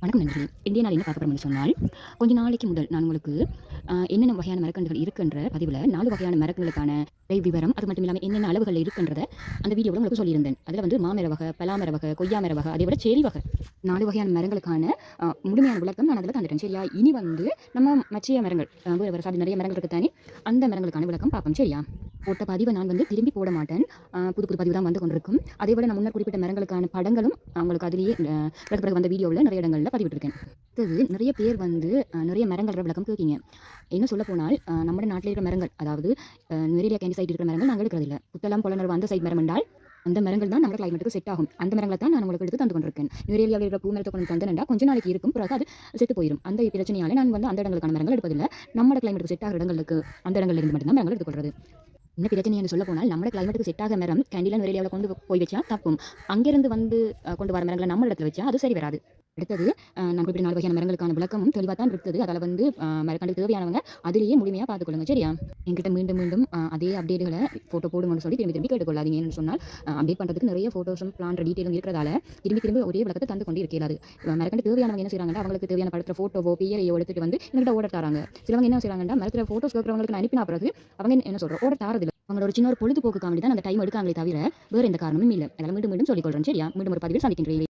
வணக்கம் நண்பர்களே. இன்றைய நாள் என்ன பார்க்க போறோம்னு சொன்னால், கொஞ்ச நாளைக்கு முதல் நான் உங்களுக்கு என்னென்ன வகையான மரக்கன்றுகள் இருக்குன்ற பதிவுல 4 வகையான மரங்களுக்கான விலை விவரம், அது மட்டும் இல்லாம என்னென்ன அளவுகள்ல இருக்குன்றத அந்த வீடியோல உங்களுக்கு சொல்லியிருந்தேன். அதுல வந்து மாமர வகை, பலாமர வகை, கொய்யா மர வகை, அதே விட சேரி வகை 4 வகையான மரங்களுக்கான முழுமையான விளக்கம் நான் அதில தந்துட்டேன். சரியா? இனி வந்து நம்ம மற்ற மரங்கள் வேற வேற சாதி நிறைய மரங்கள் இருக்கு தானே, அந்த மரங்களுக்கான விளக்கம் பார்ப்போம். சரியா? போட்ட பதிவை நான் வந்து திரும்பி போட மாட்டேன். புது புது பதிவு தான் வந்து கொண்டிருக்கும். அதேபோல நான் முன்னர் குறிப்பிட்ட மரங்களுக்கான படங்களும் உங்களுக்கு அதிலேயே பிறகு வந்த வீடியோவில் நிறைய இடங்கள்ல பதிவிட்டிருக்கேன். அடுத்தது நிறைய பேர் வந்து நிறைய மரங்கள் விளக்கம் கேட்கீங்க. என்ன சொல்ல போனால் நம்ம நாட்டில் இருக்கிற மரங்கள், அதாவது நுரேலியா கேண்டி சைட் இருக்கிற மரங்கள் நாங்கள் எடுக்கிறதில்ல. புத்தளம் புலனர்வு அந்த சைட் மரம் என்றால் அந்த மரங்கள் தான் நம்ம கிளைமேட்டுக்கு செட் ஆகும். அந்த மரங்களை தான் நான் உங்களுக்கு எடுத்து தந்து கொண்டிருக்கேன். நுரேலியாவில் இருக்கிற பூ மரத்தை கொண்டு தந்தேன்டா கொஞ்ச நாளைக்கு இருக்கும், பிறகு அது செத்து போயிடும். அந்த பிரச்சனையால நான் வந்து அந்த இடங்களுக்கான மரங்கள் எடுப்பதில்லை. நம்ம கிளைமேட்டுக்கு செட் ஆகிற இடங்களுக்கு அந்த இடங்கள்ல இருந்து மட்டும்தான் மரங்கள் எடுத்துக்கொள்றது. என்ன பிரச்சனை என்று சொல்ல போனால் நம்ம கிளைமேட்டுக்கு செட் ஆக மரம் கேண்டிலா நுரேலியாவில் கொண்டு போய் வச்சா தப்பும். அங்கிருந்து வந்து கொண்டு வர மரங்களை நம்ம இடத்துல வச்சா அது சரி வராது. அடுத்தது நான் குறிப்பிட்ட 4 வகையான மரங்களுக்கான விளக்கமும் தெளிவாக தான் இருக்குது. அதில் வந்து மரக்கண்டுக்கு தேவையானவங்க அதிலேயே முழுமையாக பார்த்துக்கொள்ளுங்க. சரியா? என்கிட்ட மீண்டும் மீண்டும் அதே அப்டேட்டுகளை ஃபோட்டோ போடுங்கன்னு சொல்லி திரும்பி திரும்பி கேட்டுக்கொள்ளாதீங்க. ஏன்னு சொன்னால் அப்டேட் பண்ணுறதுக்கு நிறைய ஃபோட்டோஸும் பிளான் டீட்டெயிலும் இருக்கிறதால திரும்பி திரும்பி ஒரே விளக்கத்தை தந்து கொண்டு இருக்காது. மரக்கண்டு தேவையானவங்க என்ன செய்கிறாங்கன்னா, அவங்களுக்கு தேவையான படத்தில் ஃபோட்டோவோ பிஏரையோ எடுத்துட்டு வந்து என்கிட்ட ஓட தராங்க. சிலவங்க என்ன செய்கிறாங்கன்னா, மரத்தில் ஃபோட்டோஸ் கேட்குறவங்களுக்கு நான் அனுப்பினா பிறகு அவங்க என்ன சொல்கிறோம், ஓட தாரதில்லை. அவங்களோட ஒரு சின்ன ஒரு பொழுதுபோக்கு காமெடி தான் அந்த டைம் எடுக்காங்களே தவிர வேறு எந்த காரணமும் இல்லை. அதனால் மீண்டும் மீண்டும் சொல்லிக்கொள்கிறேன். சரியா? மீண்டும் ஒரு பதிவில் சந்திக்கின்றேன்.